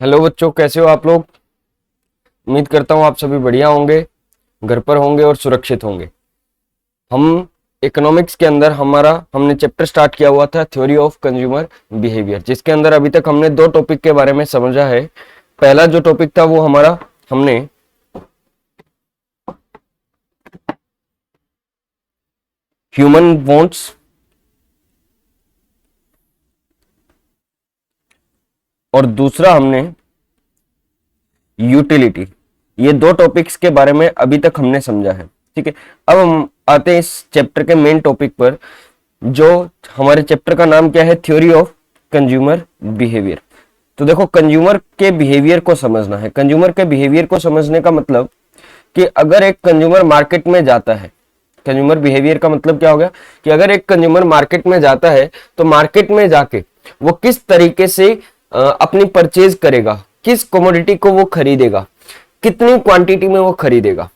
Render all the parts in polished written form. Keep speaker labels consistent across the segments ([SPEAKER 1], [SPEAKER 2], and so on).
[SPEAKER 1] Hello बच्चों, कैसे हो आप लोग। उम्मीद करता हूँ आप सभी बढ़िया होंगे, घर पर होंगे और सुरक्षित होंगे। हम इकोनॉमिक्स के अंदर हमने चैप्टर स्टार्ट किया हुआ था थ्योरी ऑफ कंज्यूमर बिहेवियर, जिसके अंदर अभी तक हमने दो टॉपिक के बारे में समझा है। पहला जो टॉपिक था वो हमने ह्यूमन वांट्स और दूसरा हमने यूटिलिटी। ये दो टॉपिक्स के बारे में अभी तक हमने समझा है। ठीक है, अब हम आते हैं इस चैप्टर के मेन टॉपिक पर। जो हमारे चैप्टर का नाम क्या है, थ्योरी ऑफ कंज्यूमर बिहेवियर। तो देखो, कंज्यूमर के बिहेवियर को समझना है। कंज्यूमर के बिहेवियर को समझने का मतलब कि अगर एक कंज्यूमर मार्केट में जाता है, कंज्यूमर बिहेवियर का मतलब क्या हो गया कि अगर एक कंज्यूमर मार्केट में जाता है तो मार्केट में जाके वो किस तरीके से अपनी परचेज करेगा, किस कमोडिटी को वो खरीदेगा, कितनी क्वांटिटी में वो खरीदेगा,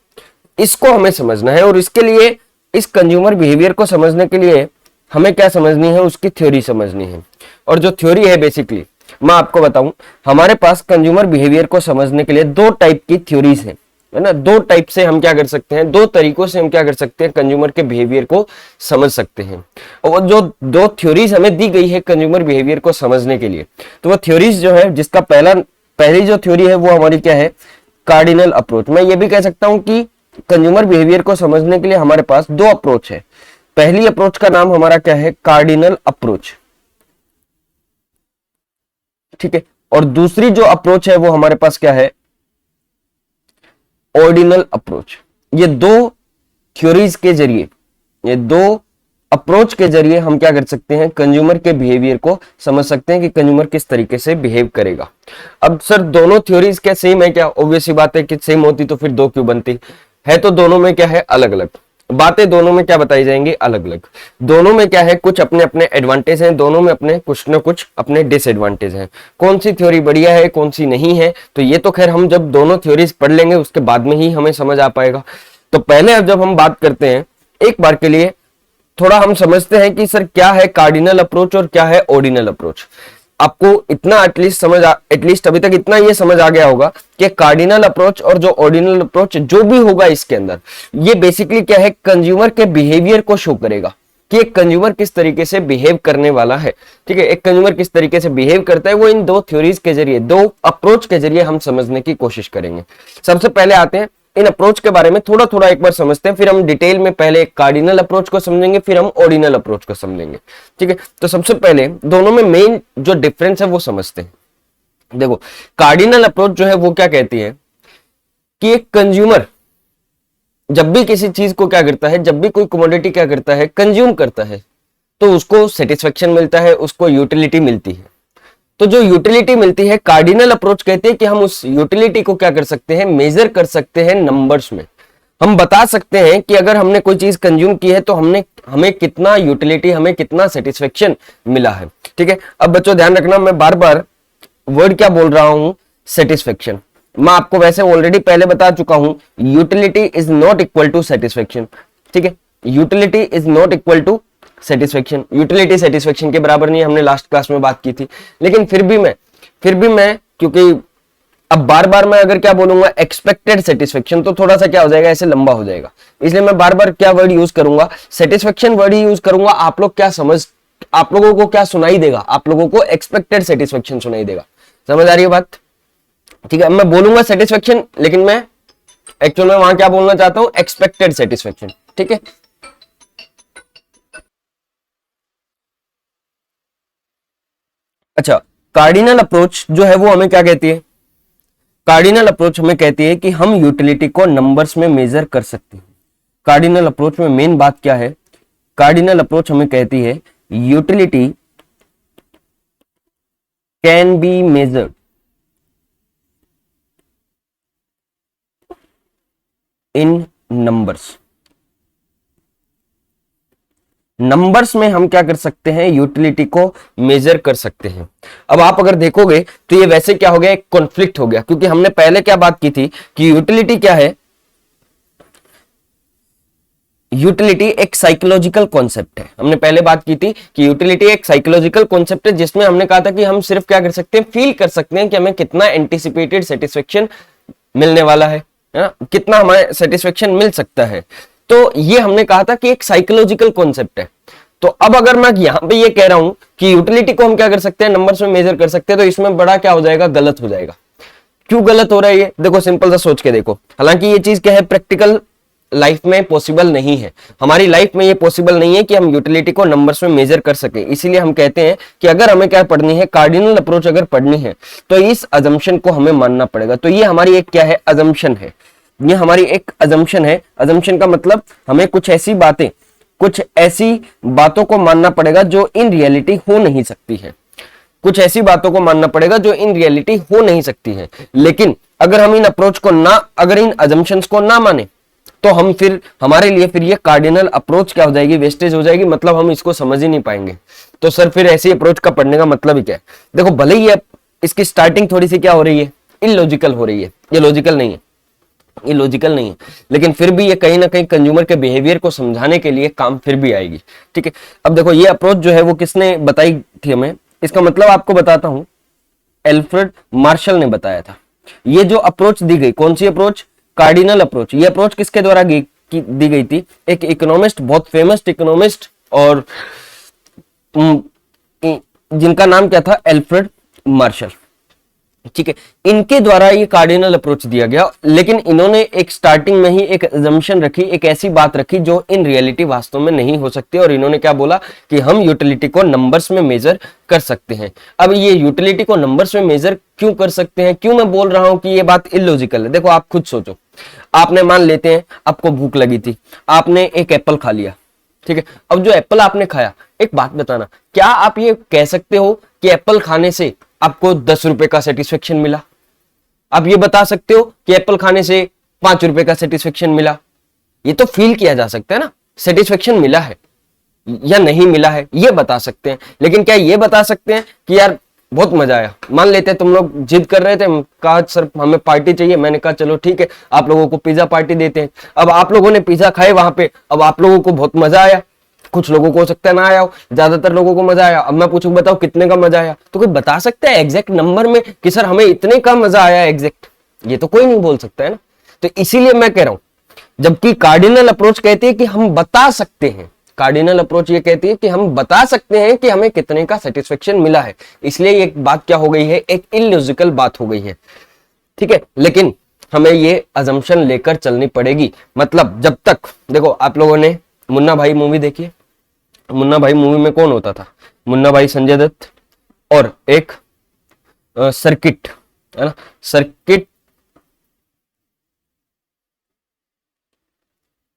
[SPEAKER 1] इसको हमें समझना है। और इसके लिए, इस कंज्यूमर बिहेवियर को समझने के लिए हमें क्या समझनी है, उसकी थ्योरी समझनी है। और जो थ्योरी है, बेसिकली मैं आपको बताऊं, हमारे पास कंज्यूमर बिहेवियर को समझने के लिए दो टाइप की थ्योरीज है ना। दो टाइप से हम क्या कर सकते हैं, दो तरीकों से हम क्या कर सकते हैं, कंज्यूमर के बिहेवियर को समझ सकते हैं। और जो दो थ्योरीज हमें दी गई है कंज्यूमर बिहेवियर को समझने के लिए, तो वो थ्योरीज जो है, जिसका पहली जो थ्योरी है वो हमारी क्या है, कार्डिनल अप्रोच। मैं ये भी कह सकता हूं कि कंज्यूमर बिहेवियर को समझने के लिए हमारे पास दो अप्रोच है। पहली अप्रोच का नाम हमारा क्या है, कार्डिनल अप्रोच। ठीक है, और दूसरी जो अप्रोच है वो हमारे पास क्या है, ऑर्डिनल अप्रोच। ये दो थ्योरीज के जरिए, ये दो अप्रोच के जरिए हम क्या कर सकते हैं, कंज्यूमर के बिहेवियर को समझ सकते हैं कि कंज्यूमर किस तरीके से बिहेव करेगा। अब सर, दोनों थ्योरीज क्या सेम है क्या? ऑब्वियस सी बात है कि सेम होती तो फिर दो क्यों बनती है। तो दोनों में क्या है, अलग अलग बातें, दोनों में क्या बताई जाएंगी, अलग अलग। दोनों में क्या है, कुछ अपने अपने एडवांटेज हैं, दोनों में अपने कुछ न कुछ अपने डिसएडवांटेज हैं। कौन सी थ्योरी बढ़िया है, कौन सी नहीं है, तो ये तो खैर हम जब दोनों थ्योरीज पढ़ लेंगे उसके बाद में ही हमें समझ आ पाएगा। तो पहले अब जब हम बात करते हैं, एक बार के लिए थोड़ा हम समझते हैं कि सर क्या है कार्डिनल अप्रोच और क्या है ऑर्डिनल अप्रोच। आपको इतना एटलीस्ट अभी तक इतना ये समझ आ गया होगा कि कार्डिनल अप्रोच और जो ऑर्डिनल अप्रोच जो भी होगा इसके अंदर, ये बेसिकली क्या है, कंज्यूमर के बिहेवियर को शो करेगा कि एक कंज्यूमर किस तरीके से बिहेव करने वाला है। ठीक है, एक कंज्यूमर किस तरीके से बिहेव करता है, वो इन दो थ्योरीज के जरिए, दो अप्रोच के जरिए हम समझने की कोशिश करेंगे। सबसे पहले आते हैं इन अप्रोच के बारे में थोड़ा थोड़ा एक बार समझते हैं, फिर हम डिटेल में पहले कार्डिनल अप्रोच को समझेंगे, फिर हम ऑर्डिनल अप्रोच को समझेंगे। ठीक है, तो सबसे पहले दोनों में मेन जो डिफरेंस है वो समझते हैं। देखो, कार्डिनल अप्रोच जो है वो क्या कहती है कि एक कंज्यूमर जब भी किसी चीज को क्या करता है, जब भी कोई कमोडिटी क्या करता है, कंज्यूम करता है, तो उसको सेटिस्फेक्शन मिलता है, उसको यूटिलिटी मिलती है। तो जो यूटिलिटी मिलती है, कार्डिनल अप्रोच कहते हैं कि हम उस यूटिलिटी को क्या कर सकते हैं, मेजर कर सकते हैं नंबर्स में। हम बता सकते हैं कि अगर हमने कोई चीज कंज्यूम की है तो हमें कितना यूटिलिटी, हमें कितना सेटिस्फेक्शन मिला है। ठीक है, अब बच्चों ध्यान रखना, मैं बार बार वर्ड क्या बोल रहा हूं, सेटिस्फेक्शन। मैं आपको वैसे ऑलरेडी पहले बता चुका हूं, utility is not equal to satisfaction. ठीक है, utility is not equal to satisfaction, utility satisfaction के बराबर नहीं, हमने लास्ट क्लास में बात की थी। लेकिन फिर भी मैं क्योंकि अब बार बार मैं अगर क्या बोलूंगा, एक्सपेक्टेड सेटिस्फेक्शन, तो थोड़ा सा क्या हो जाएगा, ऐसे लंबा हो जाएगा। इसलिए मैं बार बार क्या वर्ड यूज करूंगा, सेटिस्फेक्शन वर्ड ही यूज करूंगा। आप लोगों को क्या सुनाई देगा, आप लोगों को एक्सपेक्टेड सेटिस्फेक्शन सुनाई देगा। समझ आ रही है बात? ठीक है, मैं बोलूंगा सेटिस्फेक्शन, लेकिन मैं एक्चुअल में वहां क्या बोलना चाहता हूं, एक्सपेक्टेड सेटिस्फेक्शन। ठीक है, अच्छा, कार्डिनल अप्रोच जो है वो हमें क्या कहती है, कार्डिनल अप्रोच हमें कहती है कि हम यूटिलिटी को नंबर्स में मेजर कर सकते हैं। कार्डिनल अप्रोच में मेन बात क्या है, कार्डिनल अप्रोच हमें कहती है utility can be measured in numbers. Numbers में हम क्या कर सकते हैं, यूटिलिटी को मेजर कर सकते हैं। अब आप अगर देखोगे तो ये वैसे क्या हो गया, एक कॉन्फ्लिक्ट हो गया, क्योंकि हमने पहले क्या बात की थी कि यूटिलिटी क्या है, यूटिलिटी एक साइकोलॉजिकल कॉन्सेप्ट है। हमने पहले बात की थी कि यूटिलिटी एक साइकोलॉजिकल कॉन्सेप्ट है, जिसमें हमने कहा था कि हम सिर्फ क्या कर सकते हैं, फील कर सकते हैं कि हमें कितना एंटिसिपेटेड सेटिस्फेक्शन मिलने वाला है ना, कितना हमें सेटिस्फेक्शन मिल सकता है। तो ये हमने कहा था कि एक साइकोलॉजिकल कॉन्सेप्ट है। तो अब अगर मैं यहां पे ये कह रहा हूं कि यूटिलिटी को हम क्या कर सकते हैं, नंबर्स में मेजर कर सकते हैं, तो इसमें बड़ा क्या हो जाएगा, गलत हो जाएगा। क्यों गलत हो रहा है ये, देखो सिंपल सा सोच के देखो। हालांकि ये चीज क्या है, प्रैक्टिकल लाइफ में पॉसिबल नहीं है, हमारी लाइफ में ये पॉसिबल नहीं है कि हम यूटिलिटी को नंबर्स में मेजर कर सके। इसीलिए हम कहते हैं कि अगर हमें क्या पढ़नी है, कार्डिनल अप्रोच अगर पढ़नी है, तो इस अजम्पशन को हमें मानना पड़ेगा। तो ये हमारी एक क्या है, अजम्पशन है, ये हमारी एक अजम्पशन है। अजम्पशन का मतलब हमें कुछ ऐसी बातों को मानना पड़ेगा जो इन रियलिटी हो नहीं सकती है, कुछ ऐसी बातों को मानना पड़ेगा जो इन रियलिटी हो नहीं सकती है। लेकिन अगर हम इन अप्रोच को अगर इन अजम्पशंस को ना माने, तो हम फिर हमारे लिए फिर ये कार्डिनल अप्रोच क्या हो जाएगी, वेस्टेज हो जाएगी, मतलब हम इसको समझ ही नहीं पाएंगे। तो सर फिर ऐसी अप्रोच का पढ़ने का मतलब ही क्या है। देखो भले ही इसकी स्टार्टिंग थोड़ी सी क्या हो रही है, इलॉजिकल हो रही है, ये लॉजिकल नहीं है, लेकिन फिर भी ये कहीं ना कहीं कंज्यूमर के बिहेवियर को समझाने के लिए काम फिर भी आएगी। ठीक है, अब देखो ये अप्रोच जो है वो किसने बताई थी हमें, इसका मतलब आपको बताता हूं, एल्फ्रेड मार्शल ने बताया था। ये जो अप्रोच दी गई, कौन सी अप्रोच, कार्डिनल अप्रोच, ये अप्रोच किसके द्वारा दी गई थी, एक इकोनॉमिस्ट, बहुत फेमस इकोनॉमिस्ट, और जिनका नाम क्या था, एल्फ्रेड मार्शल। ठीक है, इनके द्वारा ये कार्डिनल अप्रोच दिया गया। लेकिन इन्होंने एक स्टार्टिंग में ही एक अजम्पशन रखी, एक ऐसी बात रखी जो इन रियलिटी वास्तव में नहीं हो सकती, और इन्होंने क्या बोला कि हम यूटिलिटी को नंबर्स में मेजर कर सकते हैं। अब ये यूटिलिटी को नंबर्स में मेजर क्यों कर सकते हैं, क्यों मैं बोल रहा हूं कि ये बात इलॉजिकल है। देखो आप खुद सोचो, आपने मान लेते हैं आपको भूख लगी थी, आपने एक एप्पल खा लिया। ठीक है, अब जो एप्पल आपने खाया, एक बात बताना, क्या आप ये कह सकते हो कि एप्पल खाने से आपको 10 रुपए का सेटिस्फेक्शन मिला? आप ये बता सकते हो कि एप्पल खाने से 5 रुपए का सेटिस्फेक्शन मिला? ये तो फील किया जा सकता है ना, सेटिस्फेक्शन मिला है या नहीं मिला है, ये बता सकते हैं। लेकिन क्या ये बता सकते हैं कि यार बहुत मजा आया? मान लेते हैं तुम लोग जिद कर रहे थे, कहा सर हमें पार्टी चाहिए, मैंने कहा चलो ठीक है आप लोगों को पिज्जा पार्टी देते हैं। अब आप लोगों ने पिज्जा खाए वहां पे, अब आप लोगों को बहुत मजा आया, कुछ लोगों को हो सकता है ना आया हो, ज्यादातर लोगों को मजा आया। अब मैं पूछूं बताओ कितने का मजा आया, तो कोई बता सकता है एग्जैक्ट नंबर में कि सर हमें इतने का मजा आया एग्जैक्ट? ये तो कोई नहीं बोल सकता है ना। तो इसीलिए मैं कह रहा हूं, जबकि कार्डिनल अप्रोच कहती है कि हम बता सकते हैं, कार्डिनल अप्रोच ये कहती है कि हम बता सकते हैं कि हमें कितने का सेटिस्फेक्शन मिला है, इसलिए ये बात क्या हो गई है, एक इलॉजिकल बात हो गई है। ठीक है, लेकिन हमें ये अजम्पशन लेकर चलनी पड़ेगी। मतलब जब तक, देखो आप लोगों ने मुन्ना भाई मूवी देखी है, मुन्ना भाई मूवी में कौन होता था, मुन्ना भाई संजय दत्त और एक सर्किट, है ना, सर्किट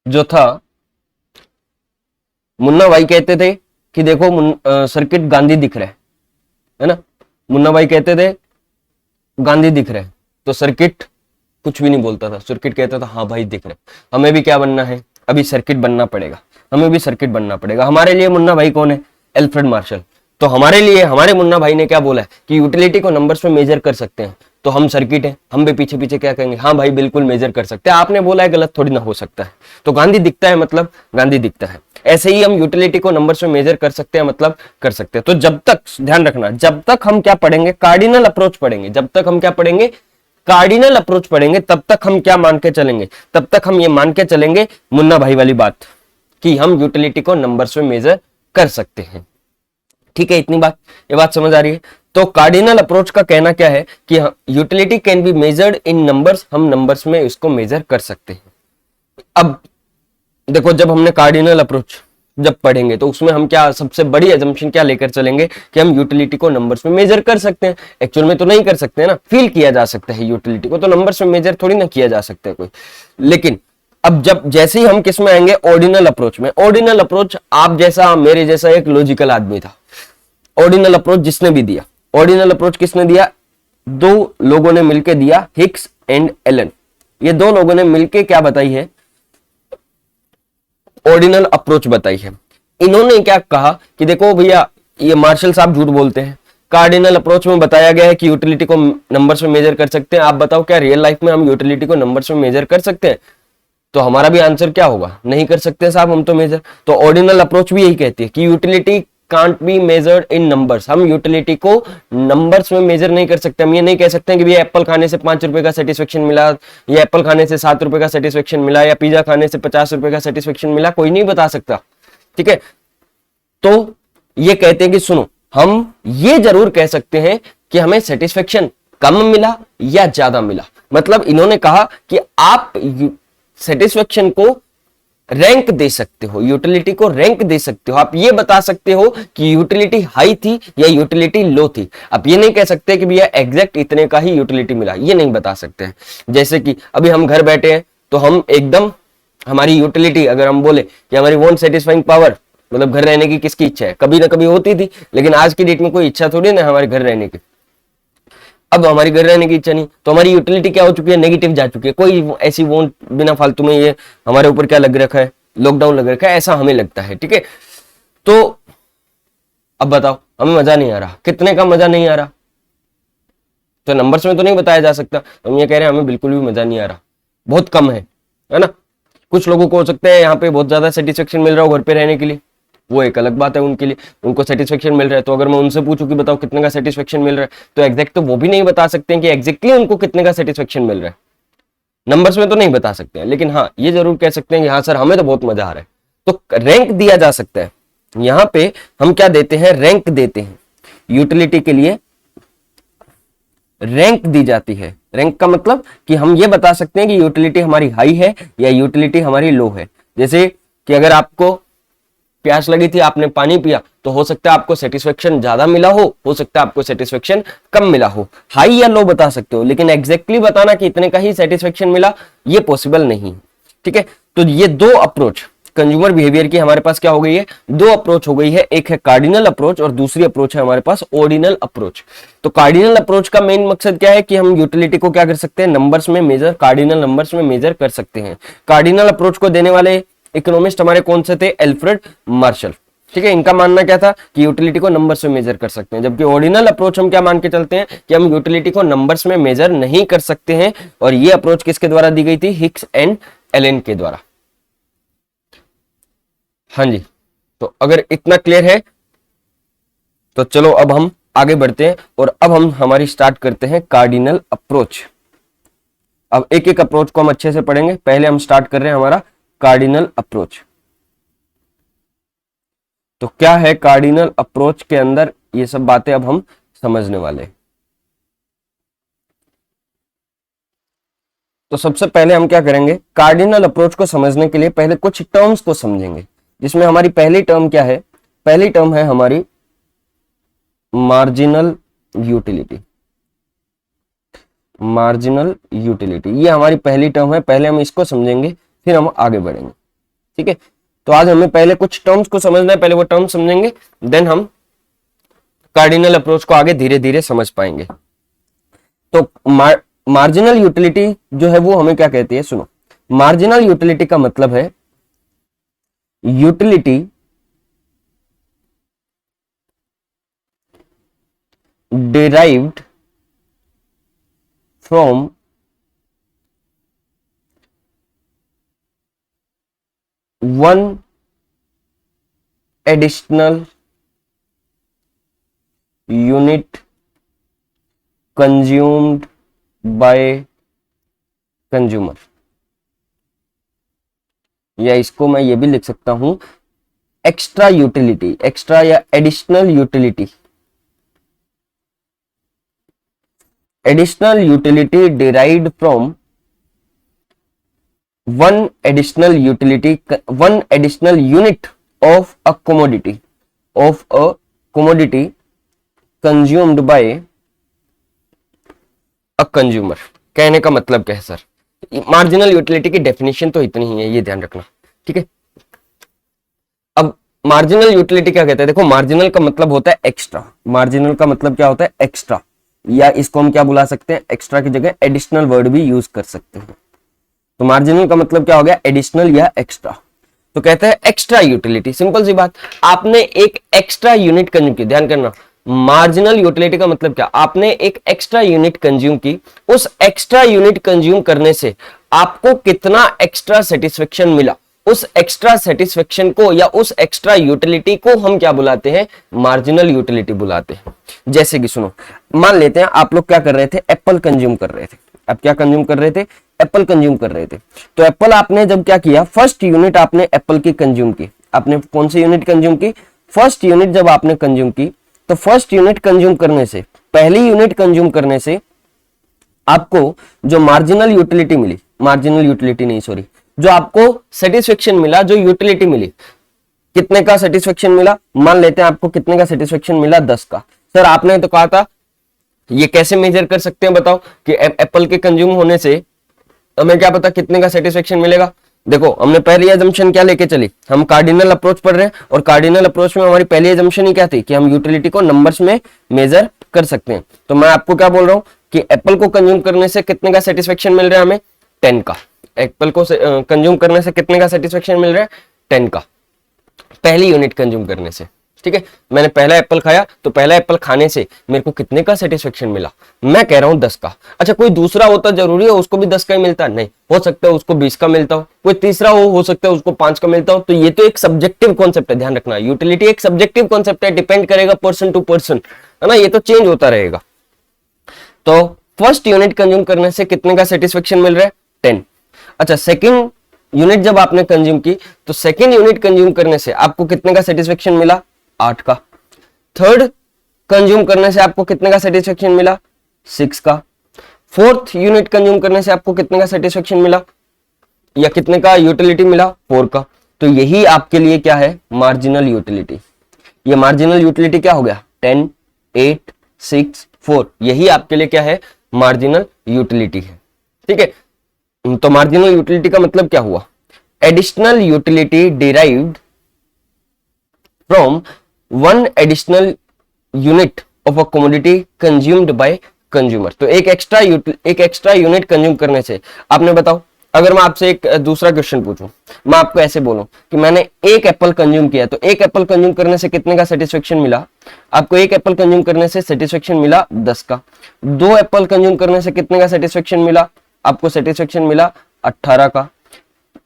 [SPEAKER 1] जो था, मुन्ना भाई कहते थे कि देखो सर्किट गांधी दिख रहा है ना, मुन्ना भाई कहते थे गांधी दिख रहे हैं, तो सर्किट कुछ भी नहीं बोलता था, सर्किट कहता था हाँ भाई दिख रहे, हमें भी क्या बनना है, अभी सर्किट बनना पड़ेगा, हमें भी सर्किट बनना पड़ेगा। हमारे लिए मुन्ना भाई कौन है, एल्फ्रेड मार्शल। तो हमारे लिए हमारे मुन्ना भाई ने क्या बोला है कि यूटिलिटी को नंबर्स में मेजर कर सकते हैं, तो हम सर्किट हैं, हम भी पीछे पीछे क्या कहेंगे, हाँ भाई बिल्कुल मेजर कर सकते हैं। आपने बोला है गलत थोड़ी ना हो सकता है, तो गांधी दिखता है मतलब गांधी दिखता है। ऐसे ही हम यूटिलिटी को नंबर्स में मेजर कर सकते हैं मतलब कर सकते हैं। तो जब तक, ध्यान रखना, जब तक हम क्या पढ़ेंगे, कार्डिनल अप्रोच पढ़ेंगे, जब तक हम क्या पढ़ेंगे, कार्डिनल अप्रोच पढ़ेंगे, तब तक हम क्या मान के चलेंगे, तब तक हम ये मान के चलेंगे मुन्ना भाई वाली बात कि हम यूटिलिटी को नंबर्स में मेजर कर सकते हैं। ठीक है, इतनी बात, ये बात समझ आ रही है। तो कार्डिनल अप्रोच का कहना क्या है कि utility can be measured in numbers, हम नंबर्स में इसको मेजर कर सकते हैं। अब देखो जब हमने कार्डिनल अप्रोच जब पढ़ेंगे तो उसमें हम क्या, सबसे बड़ी अजम्पशन क्या लेकर चलेंगे कि हम यूटिलिटी को नंबर्स में मेजर कर सकते हैं। एक्चुअल में तो नहीं कर सकते ना, फील किया जा सकता है यूटिलिटी को, तो नंबर्स में मेजर थोड़ी ना किया जा सकता है कोई। लेकिन अब जब जैसे ही हम किस में आएंगे, ऑर्डिनल अप्रोच में। ऑर्डिनल अप्रोच आप जैसा मेरे जैसा एक लॉजिकल आदमी था, ऑर्डिनल अप्रोच जिसने भी दिया, ऑर्डिनल अप्रोच किसने दिया, दो लोगों ने मिलकर दिया, हिक्स एंड एलन। ये दो लोगों ने मिलकर क्या बताई है, ऑर्डिनल अप्रोच बताई है। इन्होंने क्या कहा कि देखो भैया ये मार्शल साहब झूठ बोलते हैं, कार्डिनल अप्रोच में बताया गया है कि यूटिलिटी को नंबर्स में मेजर कर सकते हैं। आप बताओ क्या रियल लाइफ में हम यूटिलिटी को नंबर्स में मेजर कर सकते हैं? तो हमारा भी आंसर क्या होगा, नहीं कर सकते साहब हम तो मेजर। तो ऑर्डिनल अप्रोच भी यही कहती है कि utility can't be measured in numbers. हम यूटिलिटी को नंबर्स में मेजर नहीं कर सकते। हम ये नहीं कह सकते कि भैया एप्पल खाने से 5 रुपए का सेटिस्फेक्शन मिला, या एप्पल खाने से 7 रुपए का सेटिस्फेक्शन मिला, या पिज्जा खाने से 50 रुपए का सेटिस्फेक्शन मिला, कोई नहीं बता सकता। ठीक है, तो ये कहते हैं कि सुनो, हम ये जरूर कह सकते हैं कि हमें सेटिस्फेक्शन कम मिला या ज्यादा मिला। मतलब इन्होंने कहा कि आप सेटिस्फेक्शन को रैंक दे सकते हो, यूटिलिटी को रैंक दे सकते हो। आप ये बता सकते हो कि यूटिलिटी हाई थी या यूटिलिटी लो थी। आप ये नहीं कह सकते कि भैया एग्जैक्ट इतने का ही यूटिलिटी मिला, ये नहीं बता सकते हैं। जैसे कि अभी हम घर बैठे हैं तो हम एकदम हमारी यूटिलिटी अगर हम बोले कि हमारी वॉन्ट सेटिस्फाइंग पावर, मतलब घर रहने की किसकी इच्छा है, कभी ना कभी होती थी, लेकिन आज की डेट में कोई इच्छा थोड़ी ना हमारे घर रहने की। अब हमारी घर रहने की इच्छा नहीं, तो हमारी यूटिलिटी क्या हो चुकी है, नेगेटिव जा चुकी है। कोई ऐसी वोट बिना फालतू में ये हमारे ऊपर क्या लग रखा है, लॉकडाउन लग रखा है, ऐसा हमें लगता है। ठीक है, तो अब बताओ हमें मजा नहीं आ रहा, कितने का मजा नहीं आ रहा, तो नंबर्स में तो नहीं बताया जा सकता। हम ये कह रहे हैं हमें बिल्कुल भी मजा नहीं आ रहा, बहुत कम है ना। कुछ लोगों को हो सकता है यहाँ पे बहुत ज्यादा सेटिस्फेक्शन मिल रहा हो घर पे रहने के लिए, वो एक अलग बात है उनके लिए, उनको सेटिस्फेक्शन मिल रहा है। तो अगर मैं उनसे पूछूं कि बताओ कितने का सेटिस्फेक्शन मिल रहा है, तो एग्जैक्ट तो वो भी नहीं बता सकते हैं कि एग्जैक्टली उनको कितने का सेटिस्फेक्शन मिल रहा है। नंबर्स में तो नहीं बता सकते हैं, लेकिन हाँ ये जरूर कह सकते हैं कि हाँ सर हमें तो बहुत मजा आ रहा है। तो रैंक दिया जा सकता है। यहां पे हम क्या देते हैं, रैंक देते हैं। यूटिलिटी के लिए रैंक दी जाती है। रैंक का मतलब कि हम ये बता सकते हैं कि यूटिलिटी हमारी हाई है या यूटिलिटी हमारी लो है। जैसे कि अगर आपको प्यास लगी थी, आपने पानी पिया, तो हो सकता है आपको सेटिस्फेक्शन ज्यादा मिला हो सकता है आपको सेटिस्फेक्शन कम मिला हो। हाई या लो बता सकते हो, लेकिन एग्जैक्टली बताना कि इतने का ही सेटिस्फेक्शन मिला, ये पॉसिबल नहीं। ठीक है, तो ये दो अप्रोच कंज्यूमर बिहेवियर की हमारे पास क्या हो गई है, दो अप्रोच हो गई है। एक है कार्डिनल अप्रोच और दूसरी अप्रोच है हमारे पास ऑर्डिनल अप्रोच। तो कार्डिनल अप्रोच का मेन मकसद क्या है कि हम यूटिलिटी को क्या कर सकते हैं, नंबर्स में मेजर, कार्डिनल नंबर्स में मेजर कर सकते हैं। कार्डिनल अप्रोच को देने वाले इकोनॉमिस्ट हमारे कौन से थे, एल्फ्रेड मार्शल। ठीक है, इनका मानना क्या था कि यूटिलिटी को नंबर्स में मेजर कर सकते हैं। जबकि ऑर्डिनल अप्रोच हम क्या मान के चलते हैं कि हम यूटिलिटी को नंबर्स में मेजर नहीं कर सकते हैं। और ये अप्रोच किसके द्वारा दी गई थी, हिक्स एंड एलेन के द्वारा। हाँ जी, तो अगर इतना क्लियर है तो चलो अब हम आगे बढ़ते हैं और अब हम हमारी स्टार्ट करते हैं कार्डिनल अप्रोच। अब एक एक अप्रोच को हम अच्छे से पढ़ेंगे। पहले हम स्टार्ट कर रहे हैं हमारा कार्डिनल अप्रोच। तो क्या है कार्डिनल अप्रोच के अंदर, ये सब बातें अब हम समझने वाले हैं। तो सबसे पहले हम क्या करेंगे, कार्डिनल अप्रोच को समझने के लिए पहले कुछ टर्म्स को समझेंगे, जिसमें हमारी पहली टर्म क्या है, पहली टर्म है हमारी मार्जिनल यूटिलिटी। मार्जिनल यूटिलिटी ये हमारी पहली टर्म है। पहले हम इसको समझेंगे, फिर हम आगे बढ़ेंगे। ठीक है, तो आज हमें पहले कुछ टर्म्स को समझना है, पहले वो टर्म समझेंगे, देन हम कार्डिनल अप्रोच को आगे धीरे धीरे समझ पाएंगे। तो मार्जिनल यूटिलिटी जो है वो हमें क्या कहती है, सुनो। मार्जिनल यूटिलिटी का मतलब है utility derived from one additional unit consumed by consumer, या इसको मैं ये भी लिख सकता हूं एक्स्ट्रा यूटिलिटी, एक्स्ट्रा या additional utility. additional utility derived from one additional utility, one additional unit of a commodity consumed by a consumer। कहने का मतलब क्या है सर, मार्जिनल यूटिलिटी की डेफिनेशन तो इतनी ही है, ये ध्यान रखना। ठीक है, अब मार्जिनल यूटिलिटी क्या कहते हैं, देखो मार्जिनल का मतलब होता है एक्स्ट्रा। मार्जिनल का मतलब क्या होता है, एक्स्ट्रा, या इसको हम क्या बुला सकते हैं, एक्स्ट्रा की जगह एडिशनल वर्ड भी यूज कर सकते हैं। तो मार्जिनल का मतलब क्या हो गया, एडिशनल या एक्स्ट्रा। तो कहते हैं एक्स्ट्रा यूटिलिटी, सिंपल सी बात, आपने एक एक्स्ट्रा यूनिट कंज्यूम की। ध्यान करना, मार्जिनल यूटिलिटी का मतलब क्या, आपने एक एक्स्ट्रा यूनिट कंज्यूम की, उस एक्स्ट्रा यूनिट कंज्यूम करने से आपको कितना एक्स्ट्रा सेटिस्फेक्शन मिला, उस एक्स्ट्रा सेटिस्फेक्शन को या उस एक्स्ट्रा यूटिलिटी को हम क्या बुलाते हैं, मार्जिनल यूटिलिटी बुलाते हैं। जैसे कि सुनो, मान लेते हैं आप लोग क्या कर रहे थे, एप्पल कंज्यूम कर रहे थे। आप क्या कंज्यूम कर रहे थे, एप्पल कंज्यूम कर रहे थे। तो एप्पल आपने जब क्या किया, फर्स्ट यूनिट आपने एप्पल की कंज्यूम की। आपने कौन सी यूनिट कंज्यूम की, फर्स्ट यूनिट जब आपने कंज्यूम की, तो फर्स्ट यूनिट कंज्यूम करने से, पहली यूनिट कंज्यूम करने से आपको जो मार्जिनल यूटिलिटी मिली, मार्जिनल यूटिलिटी नहीं सॉरी, जो आपको सेटिस्फेक्शन मिला, जो यूटिलिटी मिली, कितने का सेटिस्फेक्शन मिला, मान लेते हैं आपको कितने का सेटिस्फेक्शन मिला, 10 का। सर आपने तो कहा था, ये कैसे मेजर कर सकते हैं बताओ, कि एप्पल के कंज्यूम होने से हमें क्या पता कितने का सेटिस्फेक्शन मिलेगा। देखो हमने पहली एजम्पशन क्या लेके चली, हम कार्डिनल अप्रोच पढ़ रहे हैं, और कार्डिनल अप्रोच में हमारी पहली एजम्पशन ही क्या थी, कि हम यूटिलिटी को नंबर्स में मेजर कर सकते हैं। तो मैं आपको क्या बोल रहा हूं कि एप्पल को कंज्यूम करने से कितने का सेटिस्फेक्शन मिल रहा है हमें, 10 का। एप्पल को कंज्यूम करने से कितने का सेटिस्फेक्शन मिल रहा है, 10 का, पहली यूनिट कंज्यूम करने से। ठीक है, मैंने पहला एप्पल खाया, तो पहला एप्पल खाने से मेरे को कितने का सेटिस्फेक्शन मिला, मैं कह रहा हूं 10 का। अच्छा कोई दूसरा होता जरूरी है उसको भी 10 का ही मिलता, नहीं, हो सकता है उसको 20 का मिलता हो, कोई तीसरा हो सकता है उसको 5 का मिलता हो। तो ये तो एक सब्जेक्टिव कॉन्सेप्ट है, ध्यान रखना, यूटिलिटी एक सब्जेक्टिव कॉन्सेप्ट है, डिपेंड करेगा पर्सन टू पर्सन, है ना, ये तो चेंज होता रहेगा। तो फर्स्ट यूनिट कंज्यूम करने से कितने का सेटिस्फेक्शन मिल रहा है, 10। अच्छा सेकंड यूनिट जब आपने कंज्यूम की, तो सेकंड यूनिट कंज्यूम करने से आपको कितने का सेटिस्फेक्शन मिला, 8 का। थर्ड कंज्यूम करने से आपको कितने का सेटिस्फेक्शन मिला, 6 का। फोर्थ यूनिट कंज्यूम करने से आपको कितने का सेटिस्फेक्शन मिला, या कितने का यूटिलिटी मिला, 4 का। तो यही आपके लिए क्या है, मार्जिनल यूटिलिटी। ये मार्जिनल यूटिलिटी क्या हो गया, 10, 8, 6, 4, यही आपके लिए क्या है, मार्जिनल यूटिलिटी है। ठीक है, तो मार्जिनल यूटिलिटी का मतलब क्या हुआ, additional utility derived from one additional unit of a commodity consumed by consumer. तो एक एक्स्ट्रा यूनिट कंज्यूम करने से, आपने बताओ, अगर मैं आपसे एक दूसरा क्वेश्चन पूछूं, मैं आपको ऐसे बोलूं कि मैंने एक एप्पल कंज्यूम किया, तो एक एप्पल कंज्यूम करने से कितने का सेटिस्फेक्शन मिला, आपको एक एप्पल कंज्यूम करने से सेटिस्फेक्शन मिला 10 का। 2 एप्पल कंज्यूम करने से कितने का सेटिस्फेक्शन मिला, आपको सेटिस्फेक्शन मिला 18 का।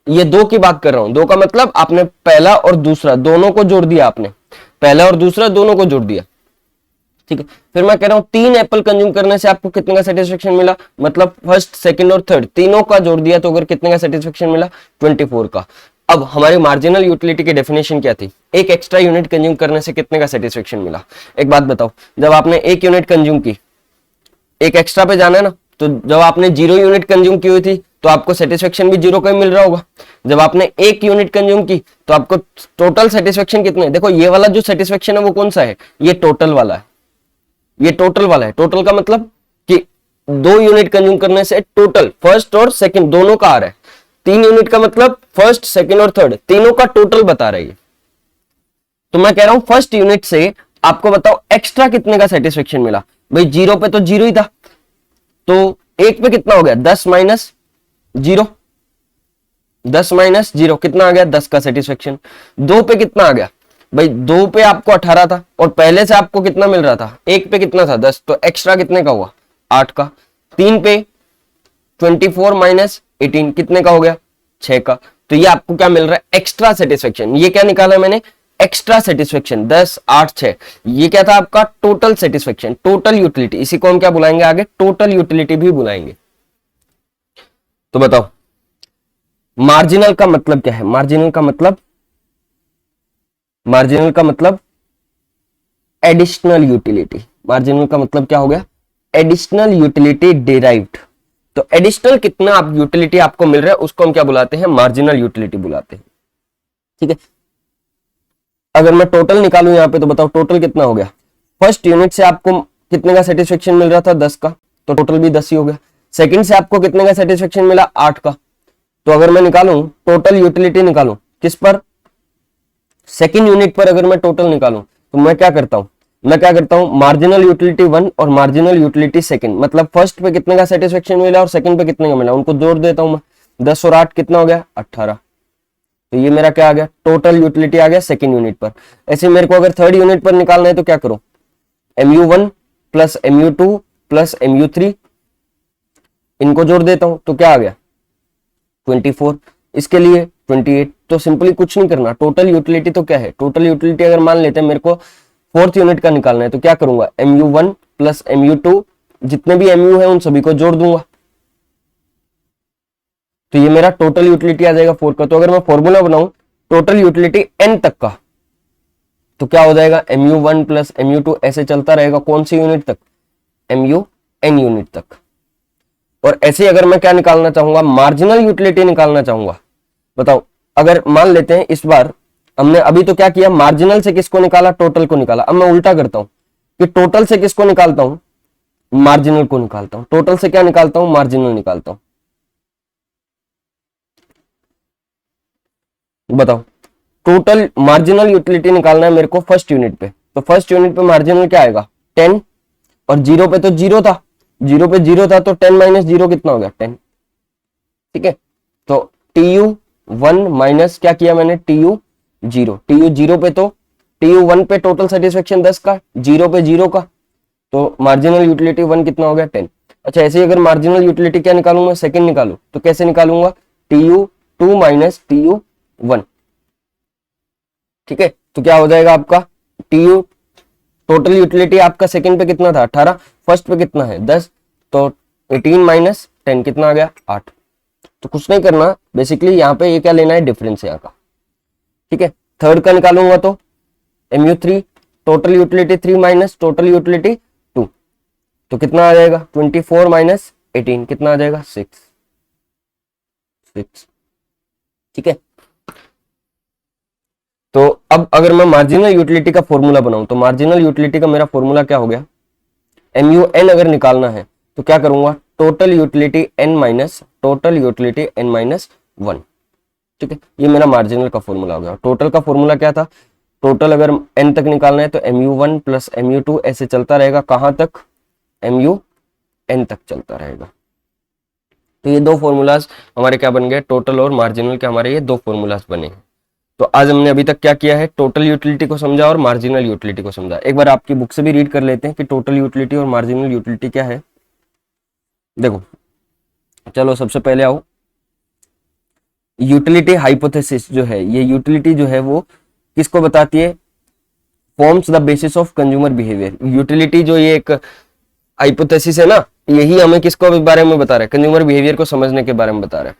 [SPEAKER 1] ये 2 की बात कर रहा हूं, 2 का मतलब आपने पहला और दूसरा दोनों को जोड़ दिया, आपने पहला और दूसरा दोनों को जोड़ दिया। ठीक है, फिर मैं कह रहा हूं 3 एप्पल कंज्यूम करने से आपको कितने का सेटिस्फेक्शन मिला, मतलब फर्स्ट सेकंड और थर्ड तीनों का जोड़ दिया, तो अगर कितने का सेटिस्फेक्शन मिला, 24 का। अब हमारी मार्जिनल यूटिलिटी की डेफिनेशन क्या थी, एक एक्स्ट्रा यूनिट कंज्यूम करने से कितने का सेटिस्फेक्शन मिला। एक बात बताओ, जब आपने एक यूनिट कंज्यूम की, एक एक्स्ट्रा पे जाना है ना, तो जब आपने 0 यूनिट कंज्यूम की हुई थी तो आपको सेटिस्फेक्शन भी 0 का ही मिल रहा होगा। जब आपने 1 यूनिट कंज्यूम की तो आपको टोटल सेटिस्फेक्शन कितने, देखो ये वाला जो सेटिस्फेक्शन है वो कौन सा है, ये टोटल वाला है, ये टोटल वाला है। टोटल का मतलब कि 2 यूनिट कंज्यूम करने से टोटल फर्स्ट और सेकंड दोनों का आ रहा है। 3 यूनिट का मतलब फर्स्ट सेकंड और थर्ड तीनों का टोटल बता रही है। तो मैं कह रहा हूं फर्स्ट यूनिट से आपको बताओ एक्स्ट्रा कितने का सेटिस्फेक्शन मिला। भाई 0 पे तो 0 ही था, तो 1 पे कितना हो गया, 10 माइनस 0, 10 माइनस 0 कितना आ गया, 10 का सेटिस्फेक्शन। 2 पे कितना आ गया, भाई 2 पे आपको 18 था और पहले से आपको कितना मिल रहा था, 1 पे कितना था 10, तो एक्स्ट्रा कितने का हुआ 8 का। 3 पे 24 माइनस 18 कितने का हो गया 6 का। तो ये आपको क्या मिल रहा है, एक्स्ट्रा सेटिस्फेक्शन। ये क्या निकाला मैंने, एक्स्ट्रा सेटिस्फेक्शन 10, 8, 6, ये क्या था आपका टोटल सेटिस्फेक्शन, टोटल यूटिलिटी। इसी को हम क्या बुलाएंगे आगे, टोटल यूटिलिटी भी बुलाएंगे। तो बताओ मार्जिनल का मतलब क्या है, मार्जिनल का मतलब एडिशनल यूटिलिटी। मार्जिनल का मतलब क्या हो गया, एडिशनल यूटिलिटी डिराइव्ड। तो एडिशनल कितना आप यूटिलिटी आपको मिल रहा है उसको हम क्या बुलाते हैं, मार्जिनल यूटिलिटी बुलाते हैं। ठीक है, अगर मैं टोटल निकालूं यहां पे तो बताओ टोटल कितना हो गया। फर्स्ट यूनिट से आपको कितने का सेटिस्फेक्शन मिल रहा था 10 का, तो टोटल भी 10 ही हो गया। सेकंड से आपको कितने का सेटिस्फेक्शन मिला 8 का। तो अगर मैं निकालूं टोटल यूटिलिटी निकालूं किस पर, सेकंड यूनिट पर अगर मैं टोटल निकालूं तो मैं क्या करता हूं, मार्जिनल यूटिलिटी 1 और मार्जिनल यूटिलिटी सेकंड, मतलब फर्स्ट पे कितने का सेटिस्फेक्शन मिला और सेकंड पे कितने का मिला, उनको जोड़ देता हूं मैं। 10 और 8 कितना हो गया 18। तो ये मेरा क्या आ गया, टोटल यूटिलिटी आ गया सेकंड यूनिट पर। ऐसे मेरे को अगर थर्ड यूनिट पर निकालना है तो क्या करूं, mu1 plus mu2 plus mu3, इनको जोड़ देता हूं तो क्या आ गया 24, इसके लिए 28। तो सिंपली कुछ नहीं करना, टोटल यूटिलिटी तो क्या है, टोटल यूटिलिटी अगर मान लेते हैं मेरे को फोर्थ यूनिट का निकालना है तो क्या करूंगा, mu1 प्लस mu2, जितने भी mu है उन सभी को जोड़ दूंगा, तो ये मेरा टोटल यूटिलिटी आ जाएगा 4 का। तो अगर मैं फॉर्मूला बनाऊं टोटल यूटिलिटी n तक का तो क्या हो जाएगा, mu1 प्लस mu2 ऐसे चलता रहेगा, कौन सी यूनिट तक, mun यूनिट तक। और ऐसे अगर मैं क्या निकालना चाहूंगा, मार्जिनल यूटिलिटी निकालना चाहूंगा, बताओ अगर मान लेते हैं इस बार हमने अभी तो क्या किया, मार्जिनल से किसको निकाला, टोटल को निकाला। अब मैं उल्टा करता हूं कि टोटल से किसको निकालता हूं, मार्जिनल को निकालता हूं। टोटल से क्या निकालता हूं, मार्जिनल निकालता हूं। बताओ टोटल मार्जिनल यूटिलिटी निकालना है मेरे को फर्स्ट यूनिट पे, तो फर्स्ट यूनिट पे मार्जिनल क्या आएगा 10, और जीरो पे तो जीरो था, जीरो पे जीरो था तो 10 माइनस जीरो कितना हो गया 10, ठीक है। तो TU1 माइनस क्या किया मैंने, TU0, TU0 पे तो TU1 पे टोटल सेटिस्फेक्शन 10 का, जीरो पे जीरो का, तो मार्जिनल यूटिलिटी 1 कितना हो गया 10। अच्छा ऐसे ही अगर मार्जिनल यूटिलिटी क्या निकालूं मैं, सेकंड निकालूं तो कैसे निकालूंगा, TU2 माइनस TU1, ठीक है। तो क्या हो जाएगा आपका TU टोटल यूटिलिटी आपका सेकंड पे कितना था 18, फर्स्ट पे कितना है 10, तो 18 माइनस 10 कितना आ गया 8। तो कुछ नहीं करना, बेसिकली यहाँ पे ये क्या लेना है, डिफरेंस यहाँ का, ठीक है। थर्ड का निकालूंगा तो mu3 total utility 3 minus total utility 2, तो कितना आ जाएगा 24 माइनस 18 कितना आ जाएगा 6, ठीक है। तो अब अगर मैं मार्जिनल यूटिलिटी का फॉर्मूला बनाऊं तो मार्जिनल यूटिलिटी का मेरा फॉर्मूला क्या हो गया, MUN अगर निकालना है तो क्या करूंगा, total utility n minus total utility n minus 1, ठीक है। ये मेरा मार्जिनल का फॉर्मूला हो गया। टोटल का फॉर्मूला क्या था, टोटल अगर n तक निकालना है तो mu1 प्लस mu2 ऐसे चलता रहेगा, कहां तक, mun तक चलता रहेगा। तो ये दो फॉर्मूलाज हमारे क्या बन गए, टोटल और मार्जिनल के हमारे ये दो फॉर्मूलाज बने हैं। तो आज हमने अभी तक क्या किया है, टोटल यूटिलिटी को समझा और मार्जिनल यूटिलिटी को समझा। एक बार आपकी बुक से भी रीड कर लेते हैं कि टोटल यूटिलिटी और मार्जिनल यूटिलिटी क्या है। देखो चलो सबसे पहले आओ, यूटिलिटी हाइपोथेसिस जो है, ये यूटिलिटी जो है वो किसको बताती है, forms the basis of consumer behaviour. Utility जो ये एक हाइपोथेसिस है ना, यही हमें किसको बारे में बता रहा है, कंज्यूमर बिहेवियर को समझने के बारे में बता रहा है।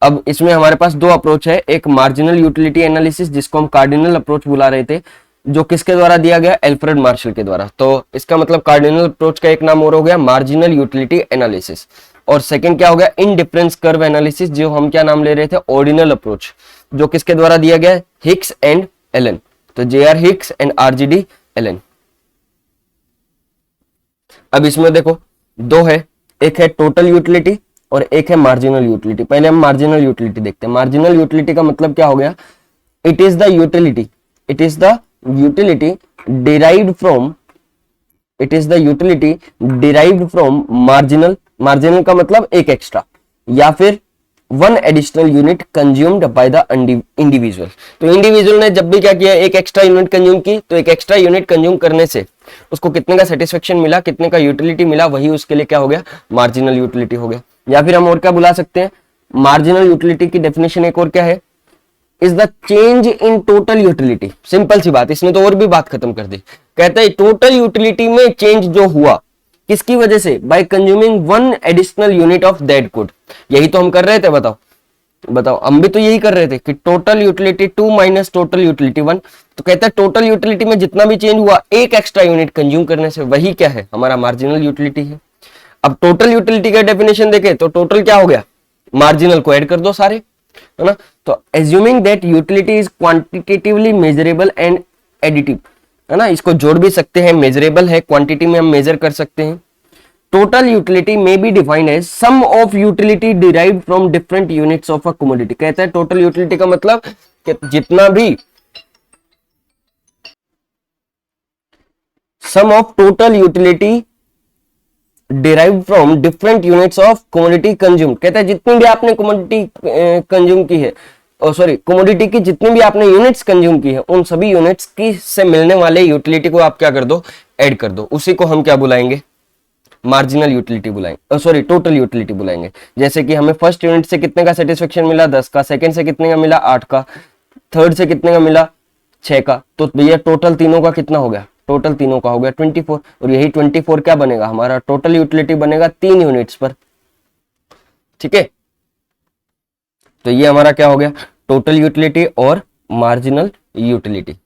[SPEAKER 1] अब इसमें हमारे पास दो अप्रोच है, एक मार्जिनल यूटिलिटी एनालिसिस जिसको हम कार्डिनल अप्रोच बुला रहे थे, जो किसके द्वारा दिया गया, एल्फ्रेड मार्शल के द्वारा। तो इसका मतलब कार्डिनल अप्रोच का एक नाम और हो गया मार्जिनल यूटिलिटी एनालिसिस। और सेकंड क्या हो गया, इनडिफरेंस कर्व एनालिसिस, जो हम क्या नाम ले रहे थे, ऑर्डिनल अप्रोच, जो किसके द्वारा दिया गया, हिक्स एंड एलन। तो JR Hicks and RGD Allen. अब इसमें देखो दो है, एक है टोटल यूटिलिटी और एक है मार्जिनल यूटिलिटी। पहले हम मार्जिनल यूटिलिटी देखते हैं। मार्जिनल यूटिलिटी का मतलब क्या हो गया, it is the utility derived from marginal का मतलब एक एक्स्ट्रा, या फिर one additional unit consumed by the individual. तो इंडिविजुअल ने जब भी क्या किया, एक एक्स्ट्रा यूनिट कंज्यूम की, तो एक एक्स्ट्रा यूनिट कंज्यूम करने से उसको कितने का सेटिस्फेक्शन मिला, कितने का यूटिलिटी मिला, वही उसके लिए क्या हो गया, मार्जिनल यूटिलिटी हो गया। या फिर हम और क्या बुला सकते हैं, मार्जिनल यूटिलिटी की डेफिनेशन एक और क्या है, is the change in total utility. Simple सी बात, इसने तो और भी बात खत्म कर दी। कहता है टोटल यूटिलिटी में चेंज जो हुआ किसकी वजह से, bye consuming one additional unit of that good. यही तो हम कर रहे थे, बताओ हम भी तो यही कर रहे थे कि total utility 2 minus total utility 1। तो कहता है टोटल यूटिलिटी में जितना भी चेंज हुआ एक एक्स्ट्रा यूनिट कंज्यूम करने से, वही क्या है, हमारा मार्जिनल यूटिलिटी है। अब टोटल यूटिलिटी का डेफिनेशन देखें तो टोटल क्या हो गया, मार्जिनल को ऐड कर दो सारे, है ना। तो assuming that utility is quantitatively measurable and additive, है ना, इसको जोड़ भी सकते हैं, मेजरेबल है, क्वांटिटी में हम मेजर कर सकते हैं। टोटल यूटिलिटी में be defined as sum of utility derived from different units of a commodity. कहता है टोटल यूटिलिटी का मतलब कि जितना भी sum of total utility derived from different units of commodity consume. कहता है जितनी भी आपने कमोडिटी कंज्यूम की है, कमोडिटी की जितनी भी आपने यूनिट्स कंज्यूम की है, उन सभी यूनिट्स की से मिलने वाले यूटिलिटी को आप क्या कर दो, ऐड कर दो। उसी को हम क्या बुलाएंगे, मार्जिनल यूटिलिटी बुलाएंगे, सॉरी टोटल यूटिलिटी बुलाएंगे। जैसे कि हमें फर्स्ट यूनिट से कितने का सेटिस्फेक्शन मिला, 10 का, सेकंड से कितने का मिला, 8 का, थर्ड से कितने का मिला, 6 का। तो भैया टोटल तीनों का कितना हो गया, टोटल तीनों का हो गया 24। और यही 24 क्या बनेगा, हमारा टोटल यूटिलिटी बनेगा 3 यूनिट्स पर। ठीक है, तो ये हमारा क्या हो गया, टोटल यूटिलिटी और मार्जिनल यूटिलिटी।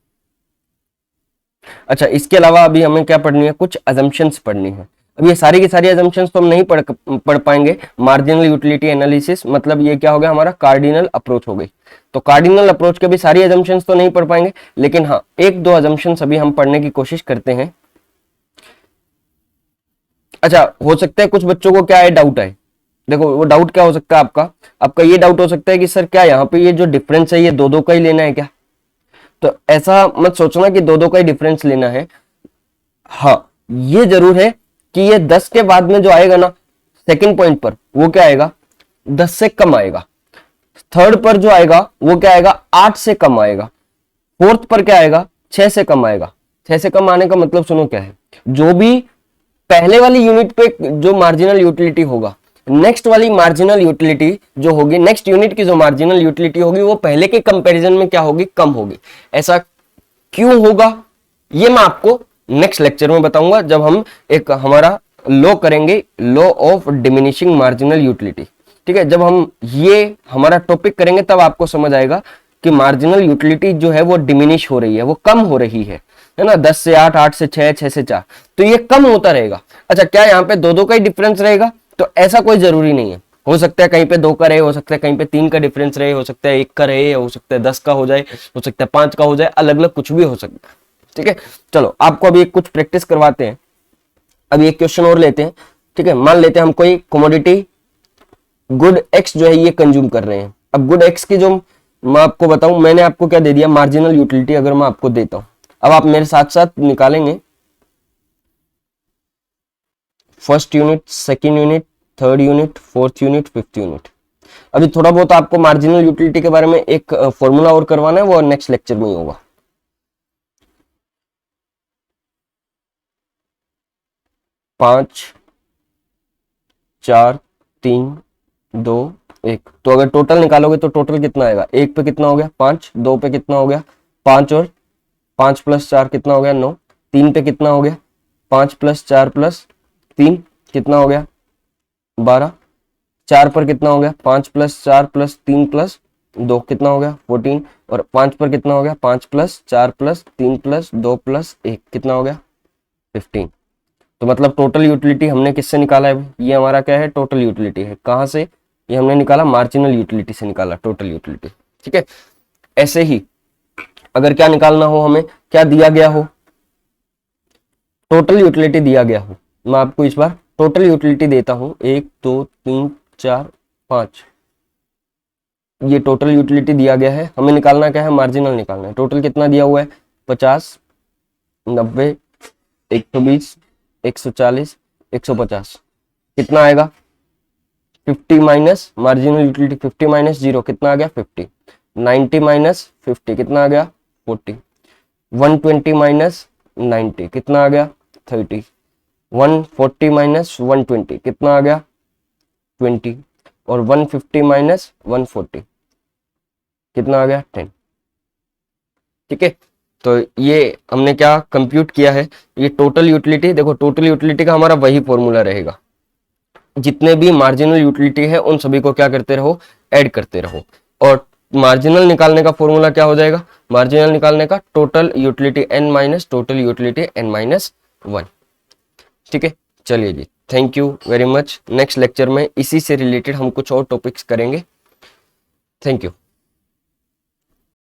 [SPEAKER 1] अच्छा, इसके अलावा अभी हमें क्या पढ़नी है, कुछ अजम्पशंस पढ़नी है। अब ये सारी की सारी अजम्पशंस तो हम नहीं पढ़ पाएंगे। मार्जिनल यूटिलिटी एनालिसिस मतलब ये क्या हो गया, हमारा कार्डिनल अप्रोच हो गई। तो कार्डिनल अप्रोच के भी सारी अजम्पशंस तो नहीं पढ़ पाएंगे, लेकिन हाँ एक दो अजम्पशंस अभी हम पढ़ने की कोशिश करते हैं। अच्छा, हो सकता है कुछ बच्चों को क्या है, डाउट है। देखो वो डाउट क्या हो सकता है आपका, आपका ये डाउट हो सकता है कि सर क्या यहाँ पे ये जो डिफरेंस है ये दो दो का ही लेना है क्या। तो ऐसा मत सोचना कि दो दो का ही डिफरेंस लेना है। हाँ ये जरूर है कि ये 10 के बाद में जो आएगा ना सेकंड पॉइंट पर, वो क्या आएगा, 10 से कम आएगा। थर्ड पर जो आएगा वो क्या आएगा, 8 से कम आएगा। फोर्थ पर क्या आएगा, 6 से कम आएगा। 6 से कम आने का मतलब सुनो क्या है, जो भी पहले वाली यूनिट पे जो मार्जिनल यूटिलिटी होगा, नेक्स्ट वाली मार्जिनल यूटिलिटी जो होगी, नेक्स्ट यूनिट की जो मार्जिनल यूटिलिटी होगी वो पहले के कंपैरिजन में क्या होगी, कम होगी। ऐसा क्यों होगा ये मैं आपको नेक्स्ट लेक्चर में बताऊंगा, जब हम एक हमारा लॉ करेंगे, law of diminishing marginal utility. ठीक है, जब हम ये हमारा टॉपिक करेंगे तब आपको समझ आएगा कि मार्जिनल यूटिलिटी जो है वो डिमिनिश हो रही है, वो कम हो रही है ना, 10 से 8, 8 से 6, 6 से 4, तो ये कम होता रहेगा। अच्छा, क्या यहाँ पे दो दो का ही डिफरेंस रहेगा, तो ऐसा कोई जरूरी नहीं है। हो सकता है कहीं पे 2 का रहे, हो सकता है कहीं पे 3 का डिफरेंस रहे, हो सकता है 1 का रहे, हो सकता है 10 का हो जाए, हो सकता है 5 का हो जाए, अलग अलग कुछ भी हो सकता है। ठीक है, चलो आपको अभी कुछ प्रैक्टिस करवाते हैं। अभी एक क्वेश्चन और लेते हैं। ठीक है, मान लेते हैं हम कोई कमोडिटी गुड एक्स जो है ये कंज्यूम कर रहे हैं। अब गुड एक्स की जो मैं आपको बताऊं, मैंने आपको क्या दे दिया, मार्जिनल यूटिलिटी अगर मैं आपको देता हूं, अब आप मेरे साथ साथ निकालेंगे first unit, second unit, third unit, fourth unit, fifth unit. अभी थोड़ा बहुत आपको मार्जिनल यूटिलिटी के बारे में एक फॉर्मूला और करवाना है, वो नेक्स्ट लेक्चर में ही होगा। 5 4 3 2 1। तो अगर टोटल निकालोगे तो टोटल कितना आएगा, 1 पे कितना हो गया 5, 2 पे कितना हो गया 5, और 5 + 4 कितना हो गया 9, 3 पे कितना हो गया 5 + 4 + 3 कितना हो गया 12, 4 पर कितना हो गया 5 + 4 + 3 + 2 कितना हो गया 14, और 5 पर कितना हो गया 5 + 4 + 3 + 2 + 1 कितना हो गया 15। तो मतलब टोटल यूटिलिटी हमने किससे निकाला है, ये हमारा क्या है, टोटल यूटिलिटी है। कहां से, ये हमने निकाला मार्जिनल यूटिलिटी से निकाला टोटल यूटिलिटी। ठीक है, ऐसे ही अगर क्या निकालना हो हमें, क्या दिया गया हो, टोटल यूटिलिटी दिया गया हो, मैं आपको इस बार टोटल यूटिलिटी देता हूं, 1 2 3 4 5, ये टोटल यूटिलिटी दिया गया है। हमें निकालना क्या है, मार्जिनल निकालना है। टोटल कितना दिया हुआ है, 50 90 120 140 150, कितना आएगा 50 माइनस मार्जिनल यूटिलिटी, 50 माइनस 0 कितना आ गया 50, 90 माइनस 50 कितना आ गया 40, 120 माइनस 90 कितना आ गया 30, 140 माइनस 120 कितना आ गया 20, और 150 माइनस 140 कितना आ गया 10। ठीक है, तो ये हमने क्या कंप्यूट किया है, ये टोटल यूटिलिटी। देखो टोटल यूटिलिटी का हमारा वही फॉर्मूला रहेगा, जितने भी मार्जिनल यूटिलिटी है उन सभी को क्या करते रहो, ऐड करते रहो। और मार्जिनल निकालने का फॉर्मूला क्या हो जाएगा, मार्जिनल निकालने का total utility n minus total utility n-1। ठीक है, चलिए जी, thank you very much. Next lecture में इसी से रिलेटेड हम कुछ और टॉपिक्स करेंगे। Thank you.